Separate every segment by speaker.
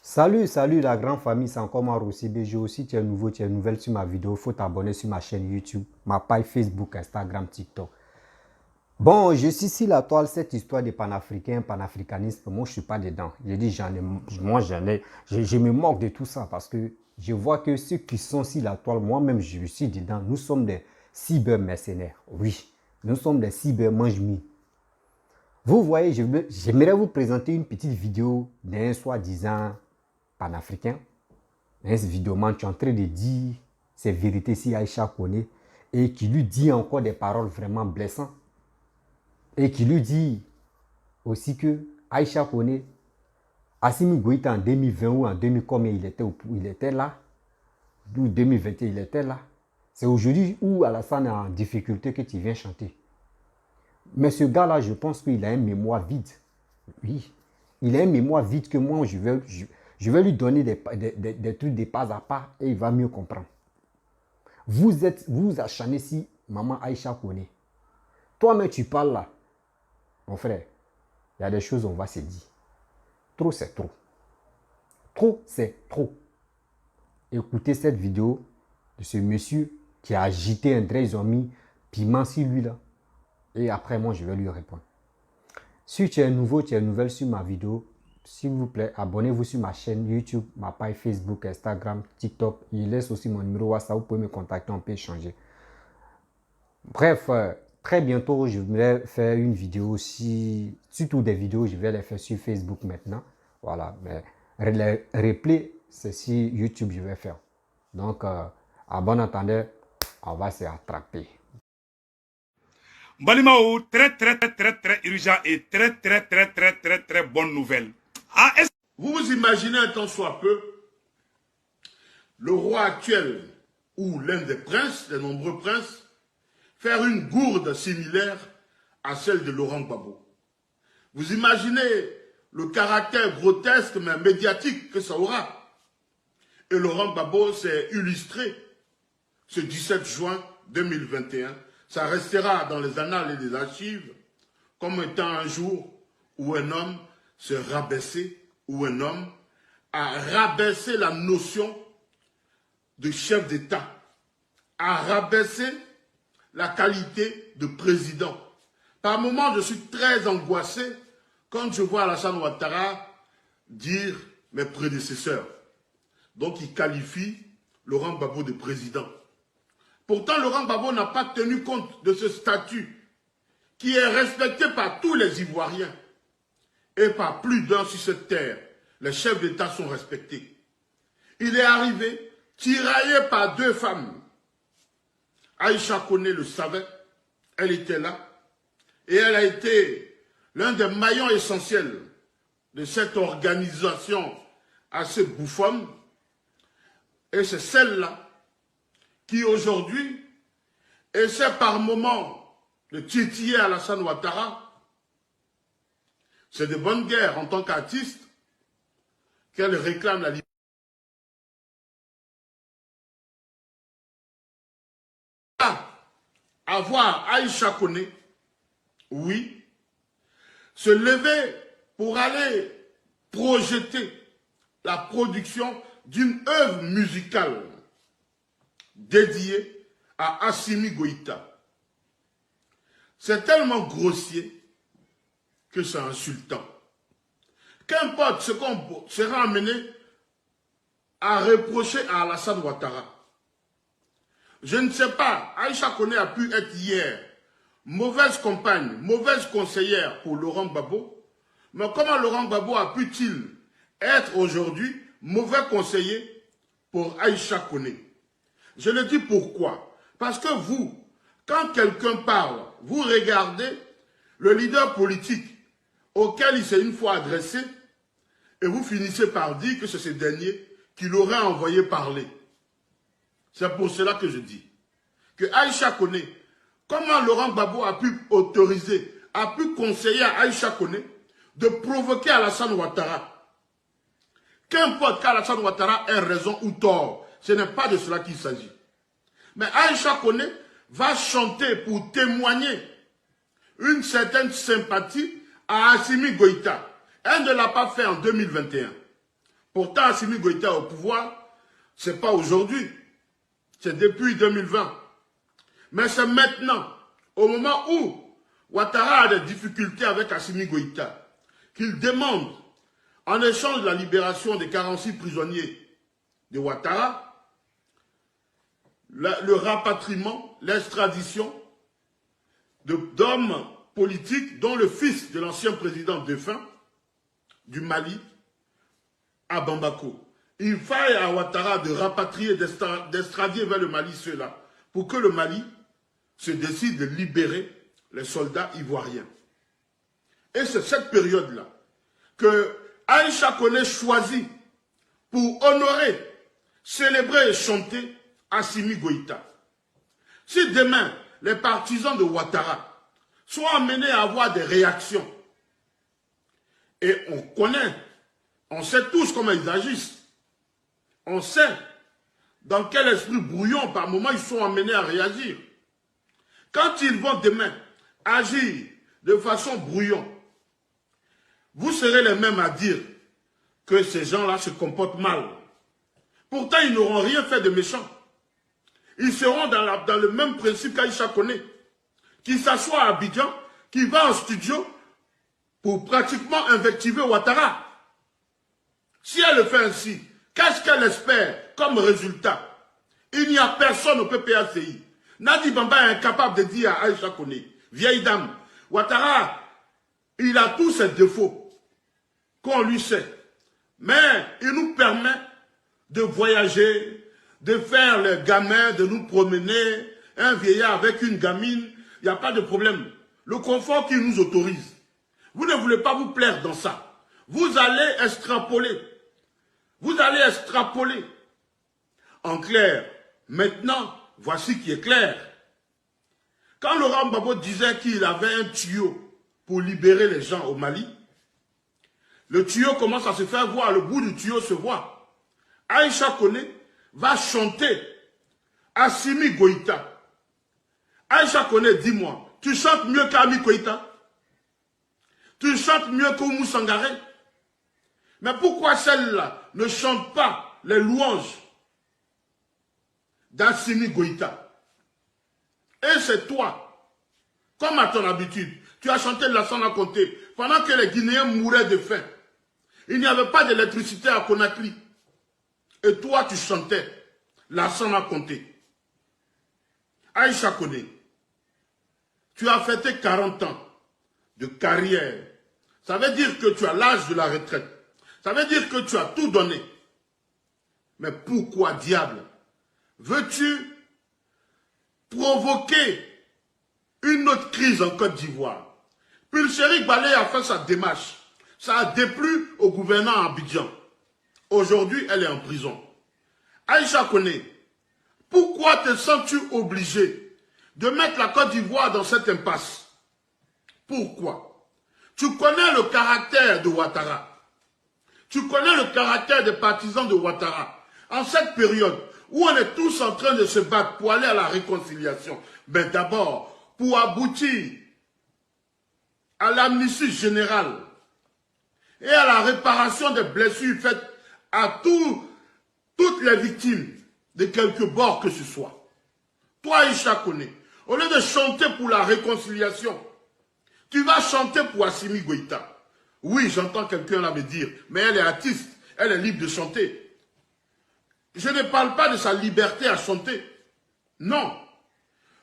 Speaker 1: Salut la grande famille, c'est encore moi Rossi BG. Aussi, tu es nouveau, tu es nouvelle sur ma vidéo, il faut t'abonner sur ma chaîne YouTube, ma page Facebook, Instagram, TikTok. Bon, je suis sur la toile, cette histoire de panafricain, panafricanisme, moi je ne suis pas dedans. J'ai dit, je me moque de tout ça parce que je vois que ceux qui sont sur la toile, moi-même je suis dedans, nous sommes des cyber-mercenaires. Oui, nous sommes des cyber-mange-mie. Vous voyez, j'aimerais vous présenter une petite vidéo d'un soi-disant panafricain. Un vidéoman qui est en train de dire ses vérités si Aïcha connaît et qui lui dit encore des paroles vraiment blessantes. Et qui lui dit aussi que Aïcha connaît Assimi Goïta en 2020 ou en 2000 combien il était là, ou 2021 il était là. C'est aujourd'hui où Alassane est en difficulté que tu viens chanter. Mais ce gars-là, je pense qu'il a une mémoire vide. Oui, il a une mémoire vide que moi, je vais lui donner des trucs de pas à pas et il va mieux comprendre. Vous achanez si maman Aïcha connaît. Toi-même, tu parles là. Mon frère, il y a des choses on va se dire. Trop, c'est trop. Trop, c'est trop. Écoutez cette vidéo de ce monsieur qui a agité un drap, ils ont mis piment sur lui là. Et après, moi, je vais lui répondre. Si tu es nouveau, tu es nouvelle sur ma vidéo, s'il vous plaît, abonnez-vous sur ma chaîne YouTube, ma page Facebook, Instagram, TikTok. Il laisse aussi mon numéro WhatsApp, vous pouvez me contacter, on peut échanger. Bref, très bientôt, je vais faire une vidéo aussi, surtout des vidéos, je vais les faire sur Facebook maintenant. Voilà, mais les replays, c'est sur YouTube, je vais faire. Donc, à bon entendeur, on va se rattraper.
Speaker 2: Balimao, très urgent et très bonne nouvelle. Ah,
Speaker 3: vous vous imaginez un tant soit peu le roi actuel ou l'un des princes, des nombreux princes, faire une gourde similaire à celle de Laurent Gbagbo. Vous imaginez le caractère grotesque mais médiatique que ça aura. Et Laurent Gbagbo s'est illustré ce 17 juin 2021. Ça restera dans les annales et les archives comme étant un jour où un homme s'est rabaissé, où un homme a rabaissé la notion de chef d'État, a rabaissé la qualité de président. Par moments, je suis très angoissé quand je vois Alassane Ouattara dire mes prédécesseurs. Donc, il qualifie Laurent Gbagbo de président. Pourtant, Laurent Gbagbo n'a pas tenu compte de ce statut qui est respecté par tous les Ivoiriens et par plus d'un sur cette terre. Les chefs d'État sont respectés. Il est arrivé tiraillé par deux femmes. Aïcha Koné le savait, elle était là, et elle a été l'un des maillons essentiels de cette organisation assez bouffonne. Et c'est celle-là qui aujourd'hui essaie par moments de titiller Alassane Ouattara. C'est de bonne guerre en tant qu'artiste qu'elle réclame la liberté. À voir Aïcha Koné, oui, se lever pour aller projeter la production d'une œuvre musicale dédiée à Assimi Goïta. C'est tellement grossier que c'est insultant. Qu'importe ce qu'on sera amené à reprocher à Alassane Ouattara. Je ne sais pas, Aïcha Koné a pu être hier mauvaise compagne, mauvaise conseillère pour Laurent Gbagbo, mais comment Laurent Gbagbo a pu-t-il être aujourd'hui mauvais conseiller pour Aïcha Koné? Je le dis pourquoi. Parce que vous, quand quelqu'un parle, vous regardez le leader politique auquel il s'est une fois adressé et vous finissez par dire que c'est ce dernier qui l'aurait envoyé parler. C'est pour cela que je dis que Aïcha Koné, comment Laurent Gbagbo a pu autoriser, a pu conseiller à Aïcha Koné de provoquer Alassane Ouattara. Qu'importe qu'Alassane Ouattara ait raison ou tort, ce n'est pas de cela qu'il s'agit. Mais Aïcha Koné va chanter pour témoigner une certaine sympathie à Assimi Goïta. Elle ne l'a pas fait en 2021. Pourtant, Assimi Goïta au pouvoir, ce n'est pas aujourd'hui. C'est depuis 2020. Mais c'est maintenant, au moment où Ouattara a des difficultés avec Assimi Goïta, qu'il demande, en échange de la libération des 46 prisonniers de Ouattara, le rapatriement, l'extradition d'hommes politiques dont le fils de l'ancien président défunt du Mali, à Bamako. Il faille à Ouattara de rapatrier, d'extradier vers le Mali ceux-là, pour que le Mali se décide de libérer les soldats ivoiriens. Et c'est cette période-là que Aïcha Koné choisit pour honorer, célébrer et chanter Assimi Goïta. Si demain, les partisans de Ouattara sont amenés à avoir des réactions, et on connaît, on sait tous comment ils agissent, on sait dans quel esprit brouillon par moment ils sont amenés à réagir. Quand ils vont demain agir de façon brouillon, vous serez les mêmes à dire que ces gens-là se comportent mal. Pourtant, ils n'auront rien fait de méchant. Ils seront dans le même principe qu'Aïcha Koné, qui s'assoit à Abidjan, qui va en studio pour pratiquement invectiver Ouattara. Si elle le fait ainsi, qu'est-ce qu'elle espère comme résultat? Il n'y a personne au PPACI. Nadi Bamba est incapable de dire à Aïcha Koné, vieille dame, Ouattara, il a tous ses défauts qu'on lui sait. Mais il nous permet de voyager, de faire les gamins, de nous promener, un vieillard avec une gamine, il n'y a pas de problème. Le confort qu'il nous autorise. Vous ne voulez pas vous plaire dans ça. Vous allez extrapoler. Vous allez extrapoler. En clair, maintenant, voici qui est clair. Quand Laurent Gbagbo disait qu'il avait un tuyau pour libérer les gens au Mali, le tuyau commence à se faire voir, le bout du tuyau se voit. Aïcha Koné va chanter Assimi Goïta. Aïcha Koné, dis-moi, tu chantes mieux qu'Ami Goïta? Tu chantes mieux qu'Oumou Sangaré? Mais pourquoi celle-là ne chante pas les louanges d'Assimi Goïta? Et c'est toi, comme à ton habitude, tu as chanté Lassana Conté pendant que les Guinéens mouraient de faim. Il n'y avait pas d'électricité à Conakry. Et toi, tu chantais Lassana Conté. Aïcha Koné, tu as fêté 40 ans de carrière. Ça veut dire que tu as l'âge de la retraite. Ça veut dire que tu as tout donné. Mais pourquoi, diable, veux-tu provoquer une autre crise en Côte d'Ivoire? Pulchéri Balé a fait sa démarche. Ça a déplu au gouverneur à Abidjan. Aujourd'hui, elle est en prison. Aïcha Koné, pourquoi te sens-tu obligé de mettre la Côte d'Ivoire dans cette impasse? Pourquoi? Tu connais le caractère de Ouattara. Tu connais le caractère des partisans de Ouattara. En cette période où on est tous en train de se battre pour aller à la réconciliation, mais d'abord, pour aboutir à l'amnistie générale et à la réparation des blessures faites à toutes les victimes de quelque bord que ce soit. Toi, Aïcha Koné, au lieu de chanter pour la réconciliation, tu vas chanter pour Assimi Goïta. Oui, j'entends quelqu'un là me dire, mais elle est artiste, elle est libre de chanter. Je ne parle pas de sa liberté à chanter. Non.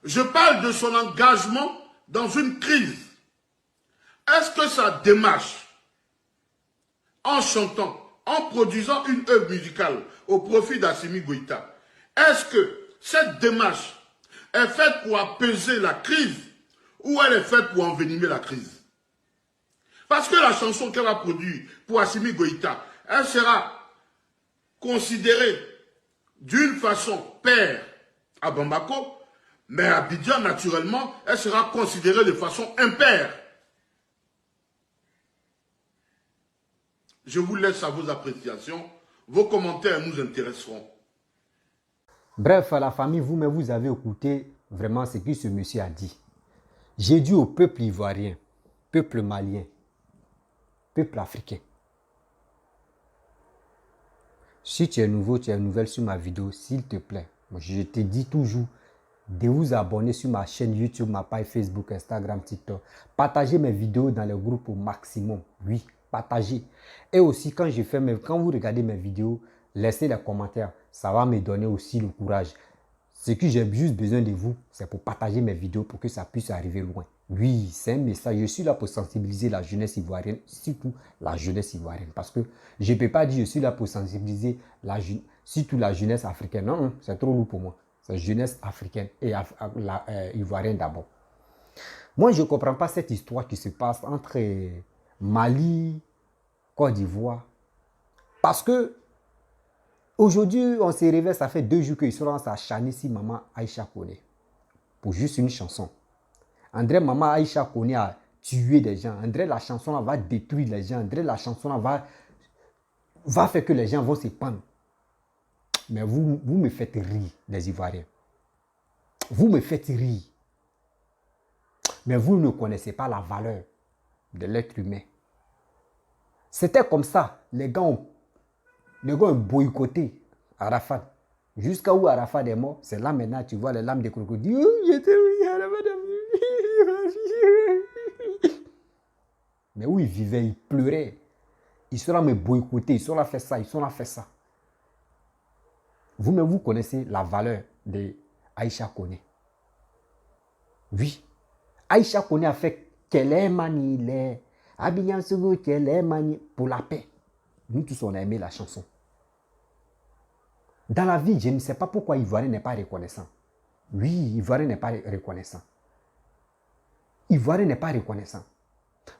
Speaker 3: Je parle de son engagement dans une crise. Est-ce que sa démarche, en chantant, en produisant une œuvre musicale au profit d'Assimi Goïta, est-ce que cette démarche est faite pour apaiser la crise ou elle est faite pour envenimer la crise? Parce que la chanson qu'elle a produite pour Assimi Goïta, elle sera considérée d'une façon père à Bamako, mais à Abidjan, naturellement, elle sera considérée de façon impaire. Je vous laisse à vos appréciations. Vos commentaires nous intéresseront.
Speaker 1: Bref, la famille, vous avez écouté vraiment ce que ce monsieur a dit. J'ai dit au peuple ivoirien, peuple malien, peuple africain, Si tu es nouveau, tu es nouvelle sur ma vidéo, s'il te plaît, je te dis toujours de vous abonner sur ma chaîne YouTube, ma page Facebook, Instagram, TikTok. Partagez mes vidéos dans le groupe au maximum. Oui, partagez. Et aussi, quand vous regardez mes vidéos, laissez les commentaires. Ça va me donner aussi le courage. Ce que j'ai juste besoin de vous, c'est pour partager mes vidéos pour que ça puisse arriver loin. Oui, c'est un message. Je suis là pour sensibiliser la jeunesse ivoirienne, surtout la jeunesse ivoirienne. Parce que je ne peux pas dire je suis là pour sensibiliser surtout la jeunesse africaine. Non, non, c'est trop lourd pour moi. C'est jeunesse africaine et ivoirienne d'abord. Moi, je ne comprends pas cette histoire qui se passe entre Mali, Côte d'Ivoire. Parce que aujourd'hui, on se réveille, ça fait 2 jours qu'ils sont à chaner si maman Aïcha Koné. Pour juste une chanson. André, maman Aïcha Koné a tué des gens. André, la chanson là, va détruire les gens. André, la chanson là, va faire que les gens vont se pendre. Mais vous me faites rire, les Ivoiriens. Vous me faites rire. Mais vous ne connaissez pas la valeur de l'être humain. C'était comme ça. Les gars ont boycotté Arafat. Jusqu'à où Arafat est mort, c'est là maintenant, tu vois les larmes des crocodiles. Mais où ils vivaient, ils pleuraient. Ils sont là me boycotter, ils sont là faire ça, ils sont là faire ça. Vous-même, vous connaissez la valeur de Aïcha Koné. Oui. Aïcha Koné a fait pour la paix. Nous tous, on a aimé la chanson. Dans la vie, je ne sais pas pourquoi Ivoirien n'est pas reconnaissant. Oui, Ivoirien n'est pas reconnaissant. Ivoirien n'est pas reconnaissant.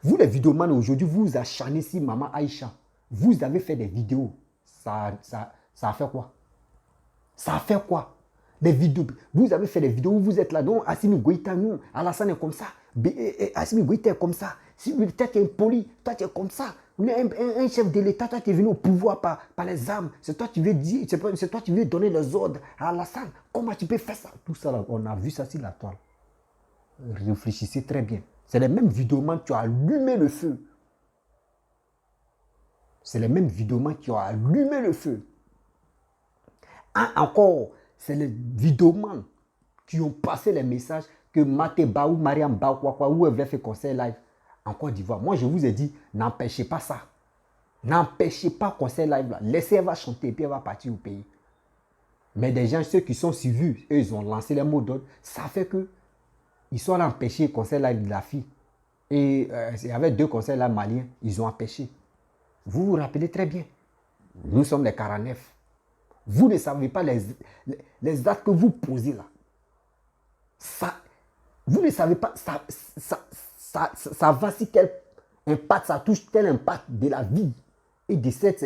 Speaker 1: Vous, les vidéomans, aujourd'hui, vous acharnez sur Maman Aïcha. Vous avez fait des vidéos. Ça a fait quoi? Ça a fait quoi? Des vidéos. Vous avez fait des vidéos où vous êtes là. Donc, Assimi Goïta, nous, Alassane est comme ça. Assimi Goïta est comme ça. Si toi, tu es impoli, toi, tu es comme ça. Un chef de l'État, toi, tu es venu au pouvoir par les armes. C'est toi qui veux dire, c'est toi qui veux donner les ordres à Alassane. Comment tu peux faire ça? Tout ça, là, on a vu ça sur la toile. Réfléchissez très bien. C'est les mêmes vidéomans qui ont allumé le feu. C'est les mêmes vidéomans qui ont allumé le feu. Encore, c'est les vidéomans qui ont passé les messages que Maté Baou, Mariam Baou, où elle veut faire conseil live en Côte d'Ivoire. Moi, je vous ai dit, n'empêchez pas ça. N'empêchez pas conseil live là. Laissez, elle va chanter et puis elle va partir au pays. Mais des gens, ceux qui sont suivis, eux, ils ont lancé les mots d'ordre. Ça fait que ils sont allés empêcher le conseil live de la fille. Et il y avait 2 conseils là maliens, ils ont empêché. Vous vous rappelez très bien. Nous sommes les 49. Vous ne savez pas les actes que vous posez là. Ça, vous ne savez pas, ça va si quel impact, ça touche tel impact de la vie et de cette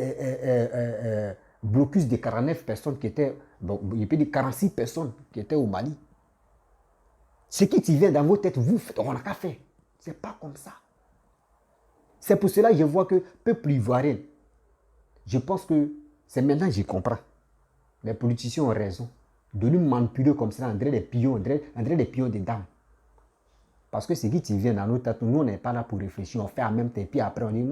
Speaker 1: blocus de 49 personnes qui étaient, donc il peut dire 46 personnes qui étaient au Mali. Ce qui te vient dans vos têtes, vous faites, on n'a qu'à faire. C'est pas comme ça. C'est pour cela que je vois que peuple ivoirien, je pense que c'est maintenant que je comprends. Les politiciens ont raison de nous manipuler comme ça, André des pions des dames. Parce que ce qui te vient dans nos têtes, nous on n'est pas là pour réfléchir, on fait en même temps, et puis après on dit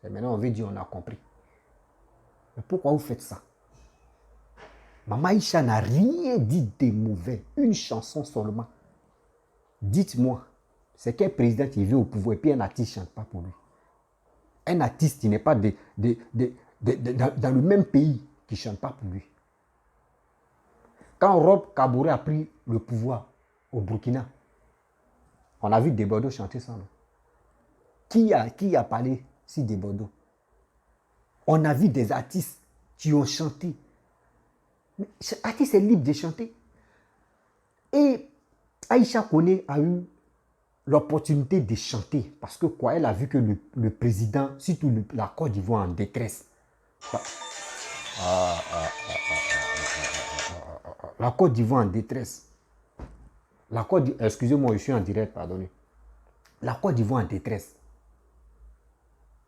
Speaker 1: c'est maintenant on veut dire on a compris. Mais pourquoi vous faites ça? Maman Aïcha n'a rien dit de mauvais, une chanson seulement. Dites-moi, c'est quel président qui vient au pouvoir et puis un artiste ne chante pas pour lui? Un artiste qui n'est pas dans le même pays qui ne chante pas pour lui. Quand Rob Kaboré a pris le pouvoir au Burkina, on a vu Desbordeaux chanter ça, non? Qui a parlé si Desbordeaux? On a vu des artistes qui ont chanté. Mais l'artiste est libre de chanter. Et Aïcha Koné a eu l'opportunité de chanter parce que quoi, elle a vu que le président, surtout la Côte d'Ivoire en détresse. La Côte d'Ivoire en détresse. Excusez-moi, je suis en direct, pardonnez. La Côte d'Ivoire en détresse.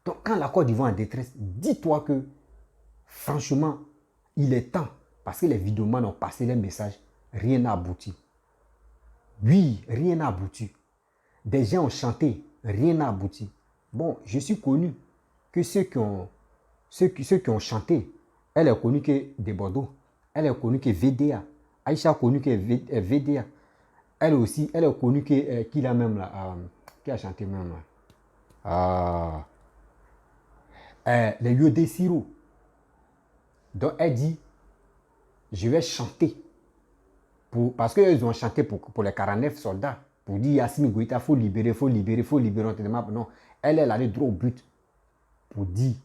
Speaker 1: Donc quand la Côte d'Ivoire en détresse, dis-toi que franchement, il est temps, parce que les vidéomans ont passé les messages, rien n'a abouti. Oui, rien n'a abouti. Des gens ont chanté, rien n'a abouti. Bon, je suis connu que ceux qui ont chanté, elle est connue que de Bordeaux. Elle est connue que VDA. Aïcha est connue que VDA. Elle aussi, elle est connue que qui l'a même là, qui a chanté même là. Les lieux des Siro. Donc elle dit, je vais chanter. Parce qu'ils ont chanté pour les 49 soldats. Pour dire Assimi Goïta, il faut libérer, il faut libérer, il faut libérer. Non, elle est allée droit au but. Pour dire,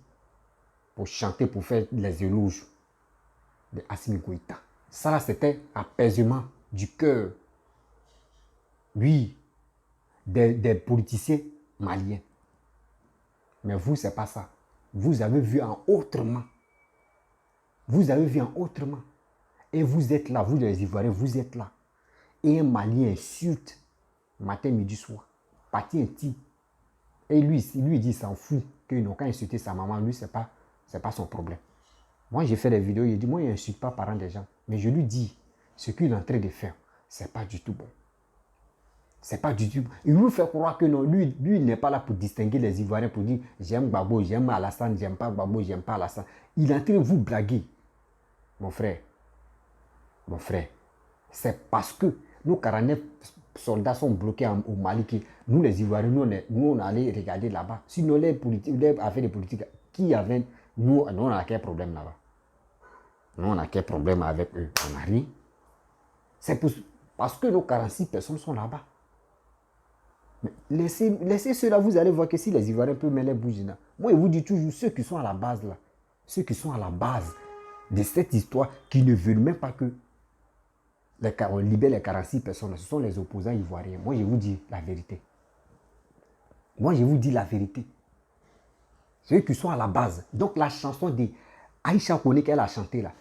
Speaker 1: pour chanter, pour faire les éloges de Assimi Goïta. Ça là, c'était apaisement du cœur. Oui, des politiciens maliens. Mais vous, c'est pas ça. Vous avez vu en autrement. Vous avez vu en autrement. Et vous êtes là, vous les Ivoiriens, vous êtes là. Et un Malien insulte matin, midi, soir. Parti intime. Et lui il dit, s'en fout. Que non, quand il insultait sa maman, lui, c'est pas son problème. Moi, j'ai fait des vidéos, il dit, moi, il n'insulte pas parents des gens. Mais je lui dis, ce qu'il est en train de faire, c'est pas du tout bon. C'est pas du tout bon. Il vous fait croire que non, lui il n'est pas là pour distinguer les Ivoiriens, pour dire, j'aime Gbagbo, j'aime Alassane, j'aime pas Gbagbo, j'aime pas Alassane. Il est en train de vous blaguer. Mon frère, c'est parce que nos 49 soldats sont bloqués au Mali que nous, les Ivoiriens, nous on allait regarder là-bas. Sinon, les affaires de politique, nous, on a quel problème là-bas? Nous, on a quel problème avec eux? On n'a rien. C'est parce que nos 46 personnes sont là-bas. Mais laissez ceux-là, vous allez voir que si les Ivoiriens peuvent mettre les bougies là. Moi, je vous dis toujours, ceux qui sont à la base là, ceux qui sont à la base de cette histoire, qui ne veulent même pas que on libère les 46 personnes, ce sont les opposants ivoiriens. Moi, je vous dis la vérité. Moi, je vous dis la vérité. Ceux qui sont à la base. Donc, la chanson de Aïcha Koné qu'elle a chanté là,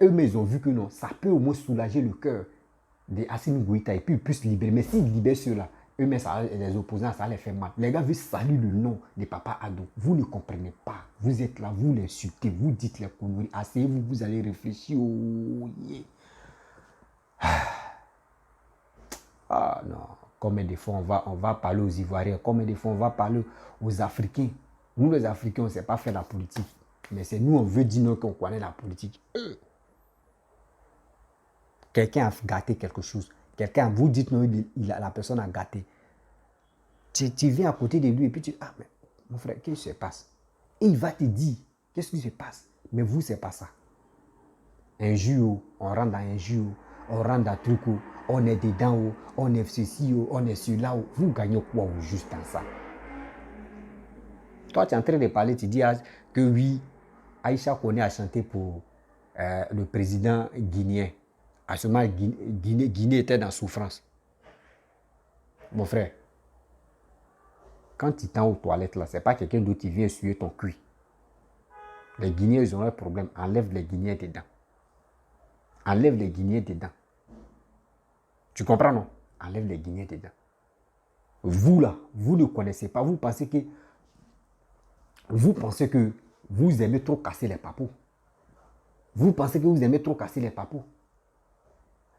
Speaker 1: eux-mêmes, ils ont vu que non, ça peut au moins soulager le cœur de Assimi Goïta et puis ils puissent libérer. Mais s'ils libèrent ceux-là, eux-mêmes, les opposants, ça les fait mal. Les gars veulent saluer le nom de Papa Ado. Vous ne comprenez pas. Vous êtes là, vous l'insultez, vous dites les conneries. Asseyez-vous, vous allez réfléchir. Oh, yeah. Ah non, combien de fois on va parler aux Ivoiriens, combien de fois on va parler aux Africains. Nous les Africains, on ne sait pas faire la politique. Mais c'est nous, on veut dire non qu'on connaît la politique. Quelqu'un a gâté quelque chose. Quelqu'un, vous dites non, la personne a gâté. Tu viens à côté de lui et puis tu dis, ah mais mon frère, qu'est-ce qui se passe? Et il va te dire, qu'est-ce qui se passe? Mais vous, c'est pas ça. Un jour, on rentre dans un jour. On rentre dans truc, on est dedans, on est ceci, on est celui-là. Vous gagnez quoi au juste dans ça? Toi, tu es en train de parler, tu dis que oui, Aïcha Koné a chanté pour le président guinéen. À ce moment, Guinée était dans souffrance. Mon frère, quand tu t'en aux toilettes, là, ce n'est pas quelqu'un d'autre qui vient suer ton cul. Les Guinéens, ils ont un problème. Enlève les Guinéens dedans. Enlève les Guinéens dedans. Tu comprends, non? Enlève les Guinéens dedans. Vous, là, vous ne connaissez pas. Vous pensez que vous aimez trop casser les papous. Vous pensez que vous aimez trop casser les papous.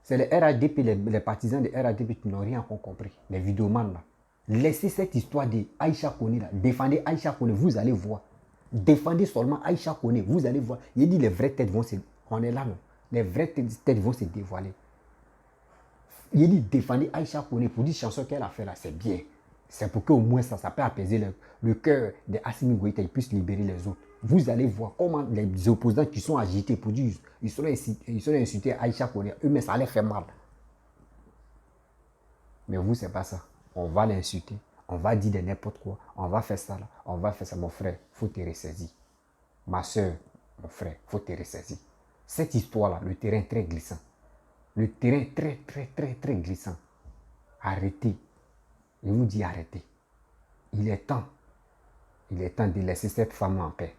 Speaker 1: C'est les RADP, les partisans de RADP qui n'ont rien encore compris. Les vidéomans, là. Laissez cette histoire de Aïcha Koné, là. Défendez Aïcha Koné, vous allez voir. Défendez seulement Aïcha Koné, vous allez voir. Il dit les vraies têtes vont se... On est là, non? Les vraies têtes vont se dévoiler. Il dit défendez Aïcha Koné pour dire chanson qu'elle a fait là, c'est bien. C'est pour qu'au moins ça peut apaiser le cœur de Assimi Goïta et puisse libérer les autres. Vous allez voir comment les opposants qui sont agités pour dire ils sont insultés à Aïcha Koné, eux mais ça les fait mal. Mais vous, c'est pas ça. On va l'insulter, on va dire de n'importe quoi, on va faire ça là, on va faire ça. Mon frère, il faut te ressaisir. Ma soeur, mon frère, il faut te ressaisir. Cette histoire-là, le terrain est très glissant. Le terrain est très, très, très, très glissant. Arrêtez. Je vous dis arrêtez. Il est temps de laisser cette femme en paix.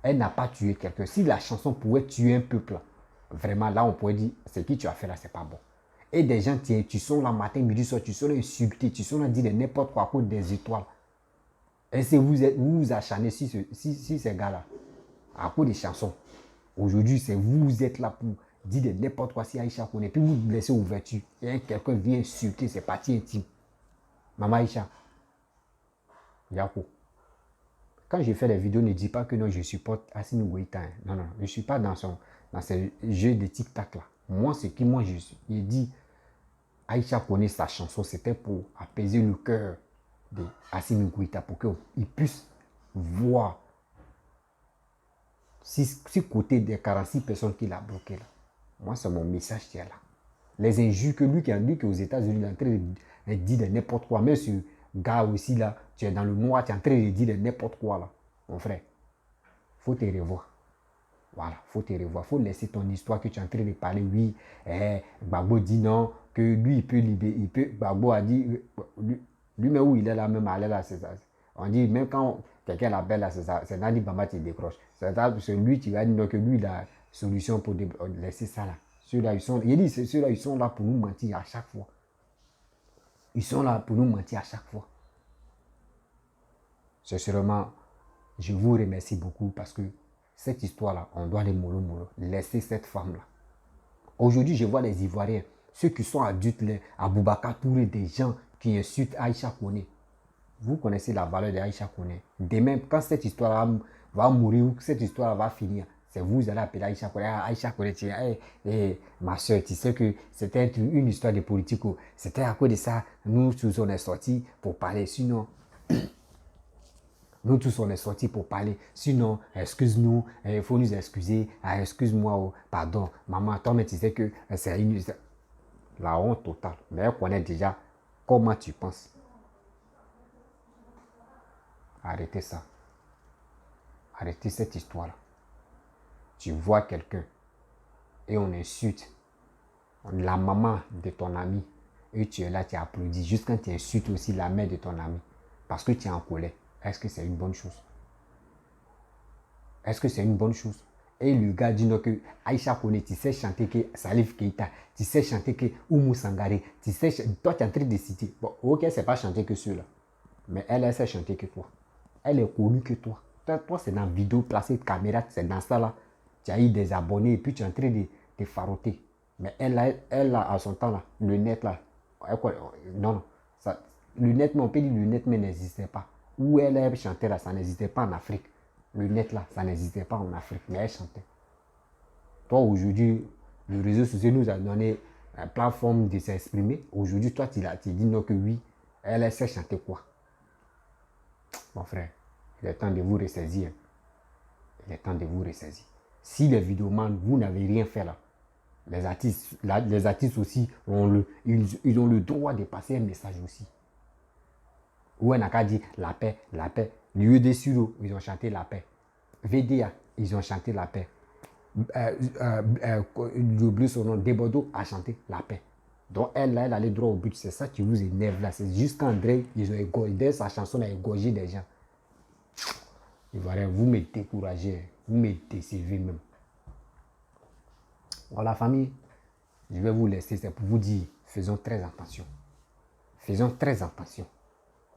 Speaker 1: Elle n'a pas tué quelqu'un. Si la chanson pouvait tuer un peuple, vraiment là, on pourrait dire, ce que tu as fait là, c'est pas bon. Et des gens, tu sont là matin, midi, soir, tu sont là insultés, tu sont là dire n'importe quoi à cause des étoiles. Et si vous acharnez si ces gars-là, à cause des chansons, aujourd'hui, c'est vous êtes là pour dire de n'importe quoi si Aïcha Koné, puis vous laissez ouverture. Et quelqu'un vient insulter, c'est parti intime. Maman Aïcha, Yako, quand je fais des vidéos, ne dis pas que non, je supporte Assimi Goïta. Hein. Non, non, je ne suis pas dans ces jeux de tic-tac là. Moi, ce qui moi je suis. Il dit, Aïcha connaît sa chanson, c'était pour apaiser le cœur de Assimi Goïta, pour qu'il puisse voir six côtés des 46 personnes qu'il a bloquées là. Moi, c'est mon message qui est là. Les injures que lui qui a dit qu'aux États-Unis, il est en train de dire de n'importe quoi. Même ce gars aussi là, tu es dans le noir, tu es en train de dire de n'importe quoi là. Mon frère, faut te revoir. Voilà, faut te revoir. Faut laisser ton histoire que tu es en train de parler. Oui, Gbagbo dit non, que lui il peut libérer. Gbagbo a dit, lui-même où il est là, même aller là, c'est ça. On dit, même quand quelqu'un l'appelle là, c'est Nani Bamba qui décroche. C'est lui qui va dire que lui, il a solution pour laisser ça là. Ceux-là, ceux-là, ils sont là pour nous mentir à chaque fois. Ils sont là pour nous mentir à chaque fois. Sincèrement, je vous remercie beaucoup parce que cette histoire-là, on doit les mollo. Laisser cette femme-là. Aujourd'hui, je vois les Ivoiriens, ceux qui sont adultes, à Boubacar Touré, des gens qui insultent Aïcha Koné. Vous connaissez la valeur d'Aïcha Koné. Demain, quand cette histoire va mourir ou que cette histoire va finir, c'est vous allez appeler Aïcha Koné. Aïcha Koné, ma soeur, tu sais que c'était une histoire de politique. C'était à cause de ça, nous tous on est sortis pour parler. Sinon, nous tous on est sortis pour parler. Sinon, excuse-nous, il faut nous excuser. Excuse-moi, oh, pardon. Maman, toi, mais tu sais que c'est une... La honte totale. Mais elle connaît déjà comment tu penses. Arrêtez ça. Arrêtez cette histoire-là. Tu vois quelqu'un et on insulte la maman de ton ami et tu es là, tu applaudis. Juste quand tu insultes aussi la mère de ton ami parce que tu es en colère. Est-ce que c'est une bonne chose? Est-ce que c'est une bonne chose? Et le gars dit non que Aïcha Koné, tu sais chanter que Salif Keita, tu sais chanter que Oumou Sangaré, tu sais, toi tu es en train de citer. Bon, ok, c'est pas chanter que ceux-là. Mais elle sait chanter que toi. Elle est connue que toi. Toi, c'est dans la vidéo placée de caméra, c'est dans ça là. Tu as eu des abonnés et puis tu es en train de faroter. Mais elle a à son temps là, le net là. Non, ça, le net, mais on peut dire le net, mais n'existait pas. Où elle chantait là, ça n'existait pas en Afrique. Le net là, ça n'existait pas en Afrique, mais elle chantait. Toi, aujourd'hui, le réseau social nous a donné une plateforme de s'exprimer. Aujourd'hui, toi, tu dis non que oui, elle sait chanter quoi? Mon frère, il est temps de vous ressaisir. Il est temps de vous ressaisir. Si les vidéomans, vous n'avez rien fait là, les artistes aussi, ils ont le droit de passer un message aussi. Où on a qu'à dire la paix, la paix. Lieu de Suro, ils ont chanté la paix. VDA, ils ont chanté la paix. J'oublie son nom, Debodo a chanté la paix. Donc elle allait droit au but. C'est ça qui vous énerve là. C'est juste qu'André, ils ont égorgé, sa chanson a égorgé des gens. Et voilà, vous me découragez, vous me décevez même. Voilà, famille, je vais vous laisser, c'est pour vous dire, faisons très attention. Faisons très attention.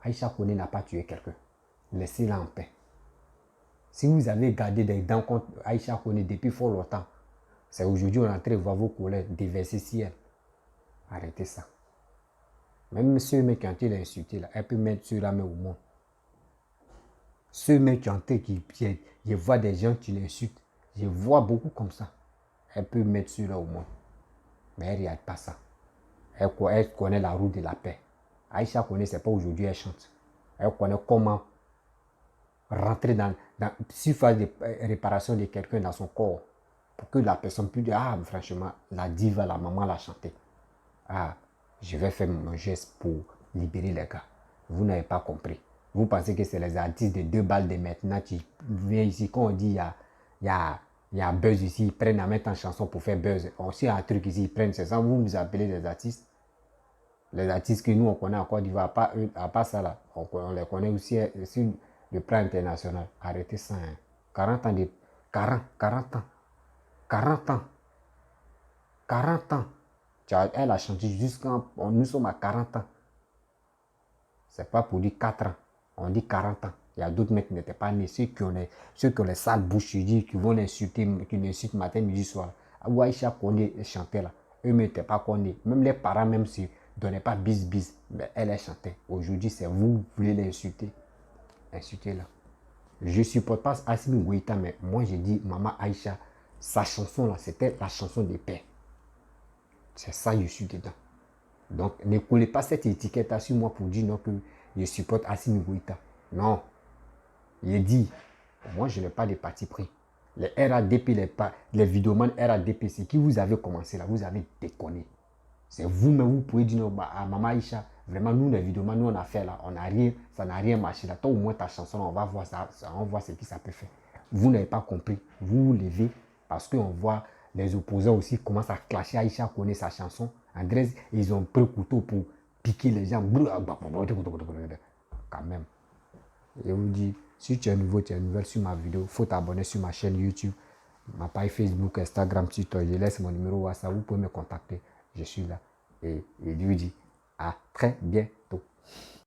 Speaker 1: Aïcha Koné n'a pas tué quelqu'un. Laissez-la en paix. Si vous avez gardé des dents contre Aïcha Koné depuis fort longtemps, c'est aujourd'hui on est en train de voir vos colères déverser sur elle. Arrêtez ça. Même ceux mecs qui ont été insultés, là, elle peut mettre sur la main au monde. Ceux mecs qui ont été, je vois des gens qui l'insultent. Je vois beaucoup comme ça. Elle peut mettre sur là au monde. Mais elle ne regarde pas ça. Elle connaît la route de la paix. Aïcha Koné, ce n'est pas aujourd'hui elle chante. Elle connaît comment rentrer s'il faut des réparations de quelqu'un dans son corps pour que la personne puisse dire, ah, franchement, la diva, la maman l'a chanté. Ah, je vais faire mon geste pour libérer les gars. Vous n'avez pas compris. Vous pensez que c'est les artistes de 2 balles de maintenant qui viennent ici. Quand on dit il y a buzz ici, ils prennent à mettre en chanson pour faire buzz. On sait un truc ici, ils prennent, c'est ça, vous nous appelez des artistes. Les artistes que nous, on connaît en Côte d'Ivoire, à part ça là, on les connaît aussi sur le plan international. Arrêtez ça. Hein. 40 ans. 40 ans. 40 ans. Elle a chanté jusqu'à... Nous sommes à 40 ans. C'est pas pour dire 4 ans. On dit 40 ans. Il y a d'autres mecs qui n'étaient pas nés. Ceux qui ont les sales bouches, qui vont l'insulter, qui l'insultent matin, midi, soir. Aïcha Koné chantait là. Eux n'étaient pas connus. Même les parents, même si ne donnaient pas bis, mais elle chantait. Aujourd'hui, c'est vous, vous voulez l'insulter. Insultez-la. Je ne supporte pas Assimi Goïta, mais moi j'ai dit Maman Aïcha, sa chanson là, c'était la chanson des pères. C'est ça, je suis dedans. Donc, ne collez pas cette étiquette sur moi pour dire non que je supporte Assimi Goïta. Non. Il dit, moi je n'ai pas de parti pris. Les RADP, les vidéomans RADP, c'est qui vous avez commencé là, vous avez déconné. C'est vous-même, vous pouvez dire non, à Maman Aïcha, vraiment nous les vidéomans, nous on a fait là, on n'a rien, ça n'a rien marché là. Toi au moins ta chanson, on va voir ça, on va voir ce qui ça peut faire. Vous n'avez pas compris, vous vous levez parce qu'on voit les opposants aussi commencent à clasher. Aïcha connaît sa chanson. Andrés, ils ont pris le couteau pour piquer les gens. Quand même. Je vous dis, si tu es nouveau, tu es nouvelle sur ma vidéo, il faut t'abonner sur ma chaîne YouTube, ma page Facebook, Instagram, Twitter. Je laisse mon numéro WhatsApp, vous pouvez me contacter. Je suis là. Et je vous dis à très bientôt.